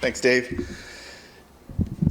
Thanks, Dave.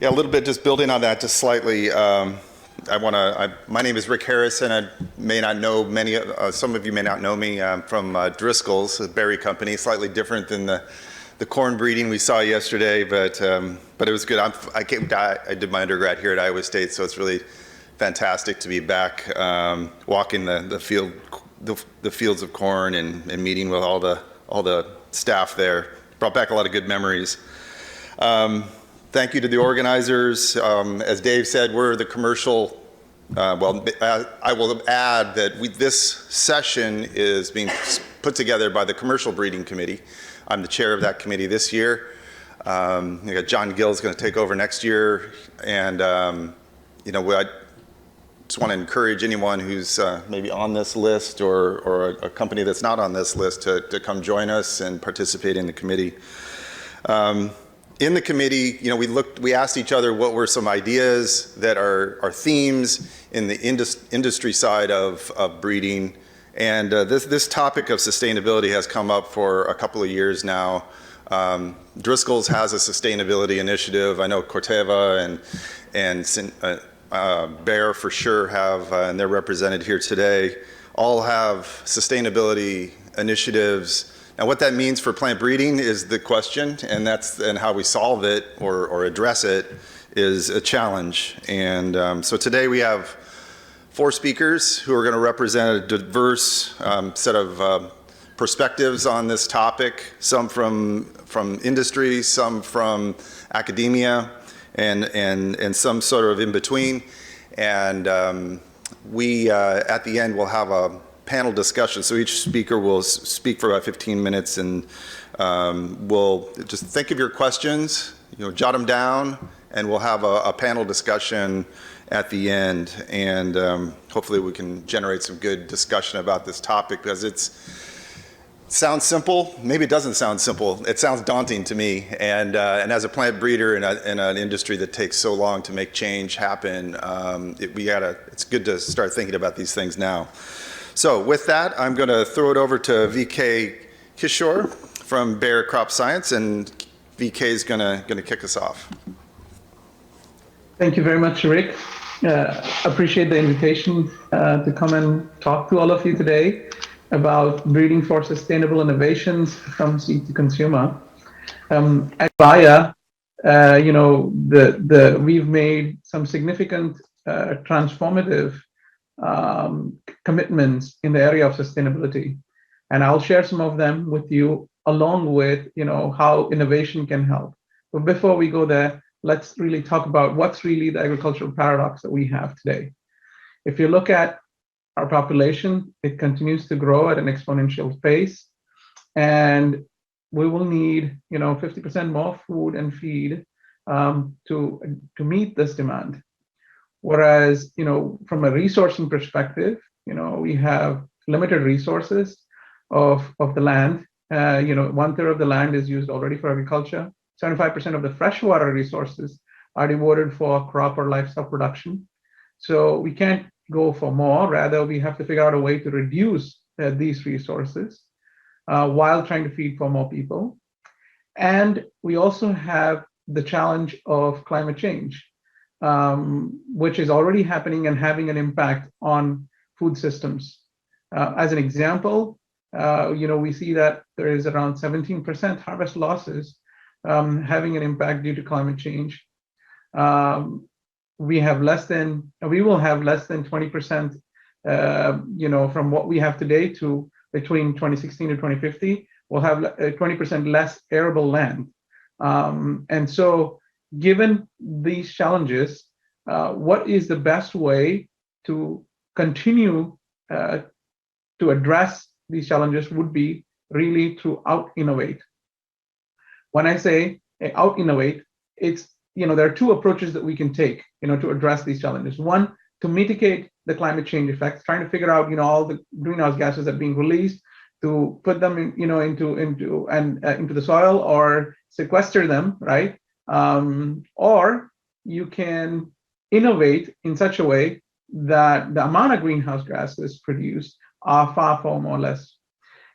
Yeah, a little bit just building on that just slightly. My name is Rick Harrison. I may not know some of you may not know me from Driscoll's, a berry company, slightly different than the corn breeding we saw yesterday, but it was good. I did my undergrad here at Iowa State, so it's really fantastic to be back walking the fields of corn and meeting with all the staff there. Brought back a lot of good memories. Thank you to the organizers. As Dave said, we're the commercial, I will add that this session is being put together by the Commercial Breeding Committee. I'm the chair of that committee this year. We got John Gill's going to take over next year. And, I just want to encourage anyone who's maybe on this list or a company that's not on this list to come join us and participate in the committee. In the committee, we asked each other what were some ideas that are themes in the industry side of breeding. And this topic of sustainability has come up for a couple of years now. Driscoll's has a sustainability initiative. I know Corteva and Bayer for sure have, and they're represented here today, all have sustainability initiatives. Now, what that means for plant breeding is the question, and how we solve it or address it is a challenge. And so today we have 4 speakers who are going to represent a diverse set of perspectives on this topic, some from industry, some from academia, and some sort of in between. And we, at the end, will have a panel discussion. So each speaker will speak for about 15 minutes, and we'll just think of your questions, jot them down, and we'll have a panel discussion at the end. And hopefully we can generate some good discussion about this topic, because it sounds simple. Maybe it doesn't sound simple. It sounds daunting to me. And as a plant breeder in an industry that takes so long to make change happen, it's good to start thinking about these things now. So with that, I'm going to throw it over to VK Kishore from Bayer Crop Science, and VK is going to kick us off. Thank you very much, Rick. Appreciate the invitation to come and talk to all of you today about breeding for sustainable innovations from seed to consumer. At Bayer, we've made some significant transformative commitments in the area of sustainability, and I'll share some of them with you, along with how innovation can help. But before we go there, let's really talk about what's really the agricultural paradox that we have today. If you look at our population, it continues to grow at an exponential pace, and we will need 50% more food and feed to meet this demand. Whereas, from a resourcing perspective, we have limited resources of the land. 1/3 of the land is used already for agriculture. 75% of the freshwater resources are devoted for crop or livestock production. So we can't go for more. Rather, we have to figure out a way to reduce these resources while trying to feed for more people. And we also have the challenge of climate change, which is already happening and having an impact on food systems. As an example, we see that there is around 17% harvest losses having an impact due to climate change. We will have less than 20%, from what we have today to between 2016 to 2050, we'll have 20% less arable land. And so, given these challenges, what is the best way to continue to address these challenges would be really to out-innovate. When I say out-innovate, it's, there are 2 approaches that we can take, to address these challenges. One, to mitigate the climate change effects, trying to figure out, all the greenhouse gases that are being released, to put them into the soil or sequester them, right? Or you can innovate in such a way that the amount of greenhouse gases produced are far more less.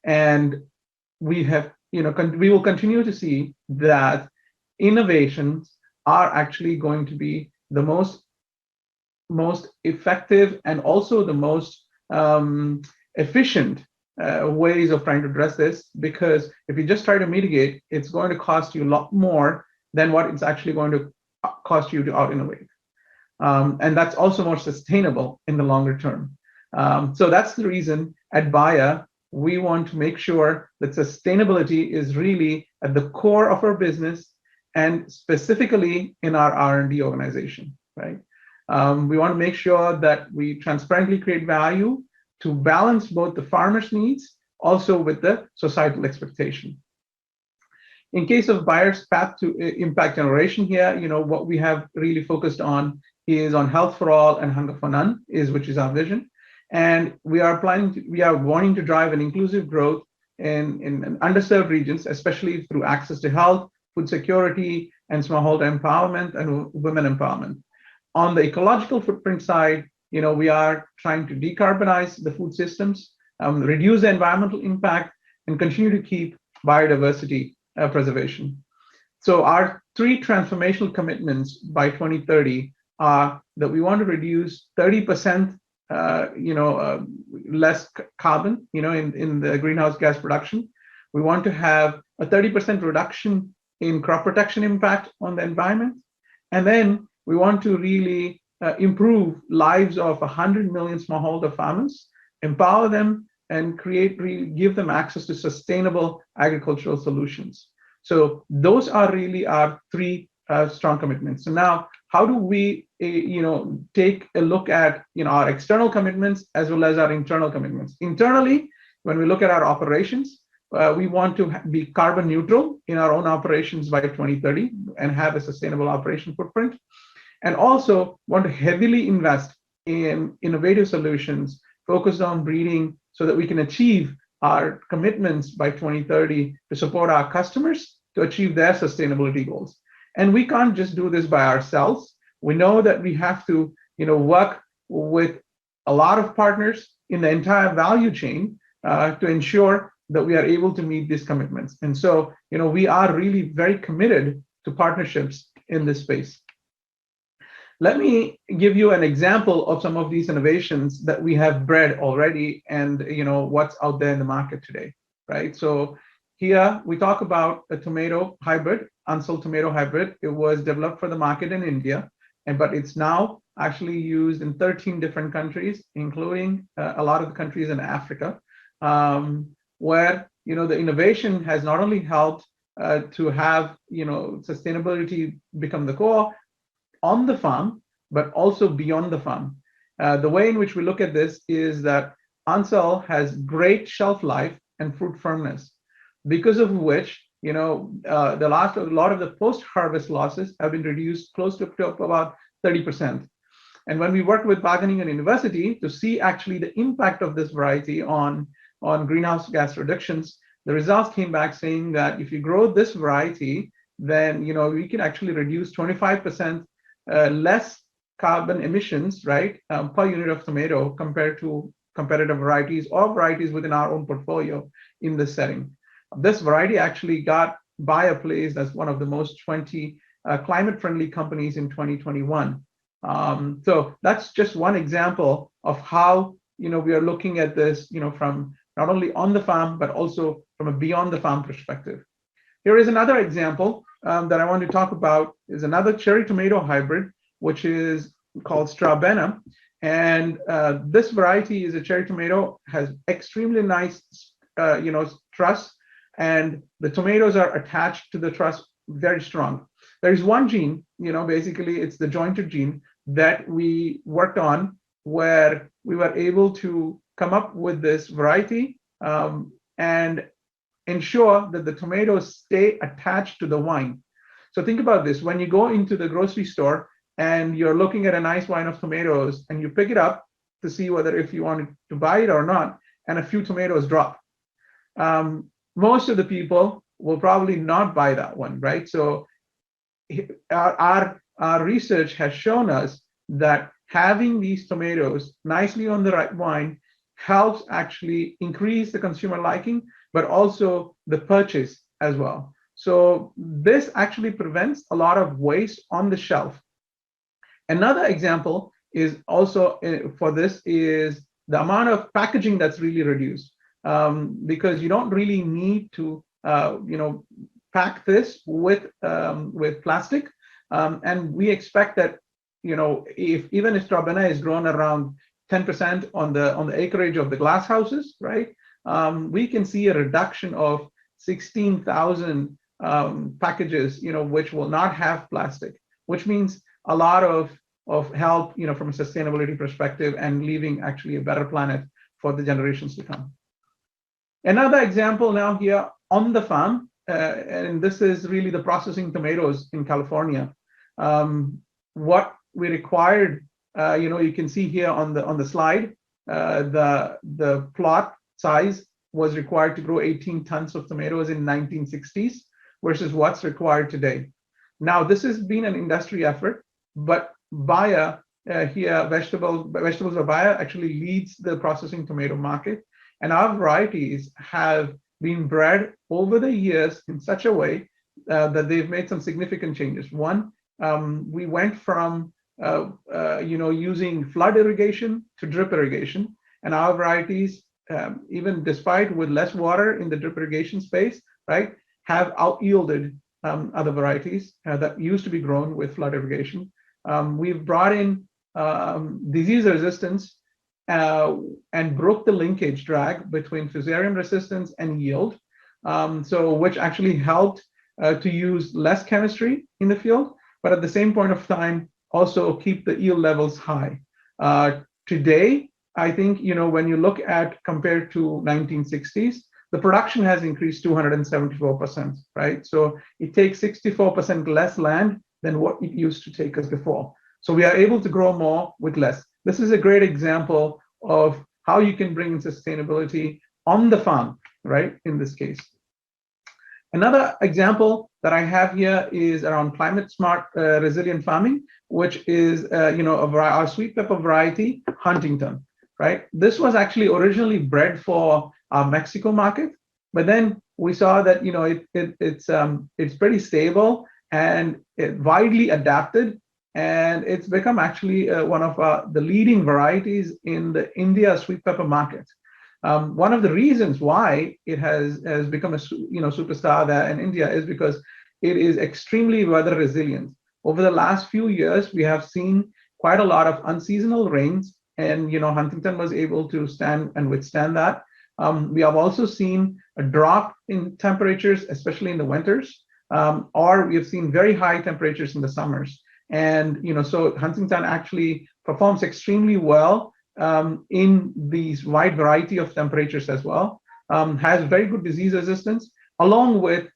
And we have, we will continue to see that innovations are actually going to be the most effective and also the most efficient ways of trying to address this, because if you just try to mitigate, it's going to cost you a lot more than what it's actually going to cost you to out innovate. And that's also more sustainable in the longer term. So that's the reason at Bayer, we want to make sure that sustainability is really at the core of our business, and specifically in our R&D organization, right? We want to make sure that we transparently create value to balance both the farmers' needs also with the societal expectation. In case of Bayer's path to impact generation here, what we have really focused on is on health for all and hunger for none, which is our vision. And we are wanting to drive an inclusive growth in underserved regions, especially through access to health, food security, and smallholder empowerment and women empowerment. On the ecological footprint side, we are trying to decarbonize the food systems, reduce the environmental impact, and continue to keep biodiversity preservation. So our 3 transformational commitments by 2030 are that we want to reduce 30% less carbon, in the greenhouse gas production. We want to have a 30% reduction in crop protection impact on the environment. And then we want to really improve lives of 100 million smallholder farmers, empower them, and give them access to sustainable agricultural solutions. So those are really our 3 strong commitments. So now, how do we, take a look at, our external commitments as well as our internal commitments? Internally, when we look at our operations, we want to be carbon neutral in our own operations by 2030 and have a sustainable operation footprint, and also want to heavily invest in innovative solutions focused on breeding so that we can achieve our commitments by 2030 to support our customers to achieve their sustainability goals. And we can't just do this by ourselves. We know that we have to, work with a lot of partners in the entire value chain to ensure that we are able to meet these commitments. And so, we are really very committed to partnerships in this space. Let me give you an example of some of these innovations that we have bred already and, what's out there in the market today, right? So here we talk about a tomato hybrid, unsold tomato hybrid. It was developed for the market in India, but it's now actually used in 13 different countries, including a lot of the countries in Africa, where, the innovation has not only helped to have, sustainability become the core on the farm, but also beyond the farm. The way in which we look at this is that Ansal has great shelf life and fruit firmness, because of which, a lot of the post-harvest losses have been reduced close to about 30%. And when we worked with Wageningen University to see actually the impact of this variety on greenhouse gas reductions, the results came back saying that if you grow this variety, then we can actually reduce 25% less carbon emissions, right, per unit of tomato compared to competitive varieties or varieties within our own portfolio in this setting. This variety actually got Bayer placed as one of the most 20 climate-friendly companies in 2021. So that's just one example of how we are looking at this, from not only on the farm but also from a beyond the farm perspective. Here is another example that I want to talk about. Is another cherry tomato hybrid, which is called Strabena, and this variety is a cherry tomato, has extremely nice, truss, and the tomatoes are attached to the truss very strong. There is one gene, basically it's the jointed gene that we worked on, where we were able to come up with this variety and ensure that the tomatoes stay attached to the vine. So think about this: when you go into the grocery store and you're looking at a nice vine of tomatoes and you pick it up to see whether if you wanted to buy it or not, and a few tomatoes drop, most of the people will probably not buy that one, right? So our research has shown us that having these tomatoes nicely on the right vine helps actually increase the consumer liking, but also the purchase as well. So this actually prevents a lot of waste on the shelf. Another example is also for this is the amount of packaging that's really reduced, because you don't really need to pack this with plastic, and we expect that even if Trabena is grown around 10% on the acreage of the glass houses, right? We can see a reduction of 16,000 packages, which will not have plastic, which means a lot of help, from a sustainability perspective, and leaving actually a better planet for the generations to come. Another example now here on the farm, and this is really the processing tomatoes in California. What we required, you can see here on the slide, the plot size was required to grow 18 tons of tomatoes in 1960s versus what's required today. Now, this has been an industry effort, but Bayer here, Vegetables of Bayer, actually leads the processing tomato market, and our varieties have been bred over the years in such a way that they've made some significant changes. One, we went from using flood irrigation to drip irrigation, and our varieties, even despite with less water in the drip irrigation space, right, have out yielded other varieties that used to be grown with flood irrigation. We've brought in disease resistance and broke the linkage drag between fusarium resistance and yield, which actually helped to use less chemistry in the field, but at the same point of time also keep the yield levels high. Today, I think, when you look at compared to 1960s, the production has increased 274%, right? So it takes 64% less land than what it used to take us before. So we are able to grow more with less. This is a great example of how you can bring in sustainability on the farm, right, in this case. Another example that I have here is around climate smart resilient farming, which is our sweet pepper variety, Huntington, right? This was actually originally bred for our Mexico market, but then we saw that it's pretty stable and widely adapted, and it's become actually one of the leading varieties in the India sweet pepper market. One of the reasons why it has become a superstar there in India is because it is extremely weather resilient. Over the last few years, we have seen quite a lot of unseasonal rains, and Huntington was able to stand and withstand that. We have also seen a drop in temperatures, especially in the winters, or we have seen very high temperatures in the summers. And so Huntington actually performs extremely well in these wide variety of temperatures as well. Has very good disease resistance, along with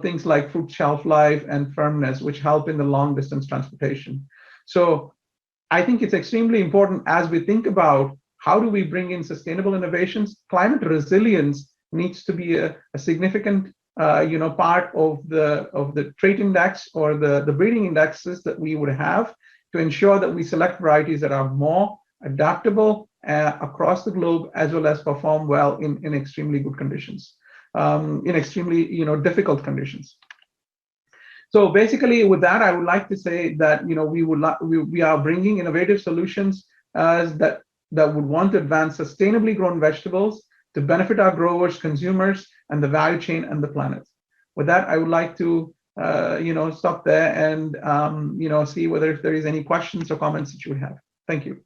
things like fruit shelf life and firmness, which help in the long distance transportation. So I think it's extremely important as we think about how do we bring in sustainable innovations. Climate resilience needs to be a significant part of the trait index or the breeding indexes that we would have to ensure that we select varieties that are more adaptable across the globe, as well as perform well in extremely good conditions, in extremely difficult conditions. So basically, with that, I would like to say that we are bringing innovative solutions that would want to advance sustainably grown vegetables to benefit our growers, consumers, and the value chain and the planet. With that, I would like to stop there and see whether if there is any questions or comments that you would have. Thank you.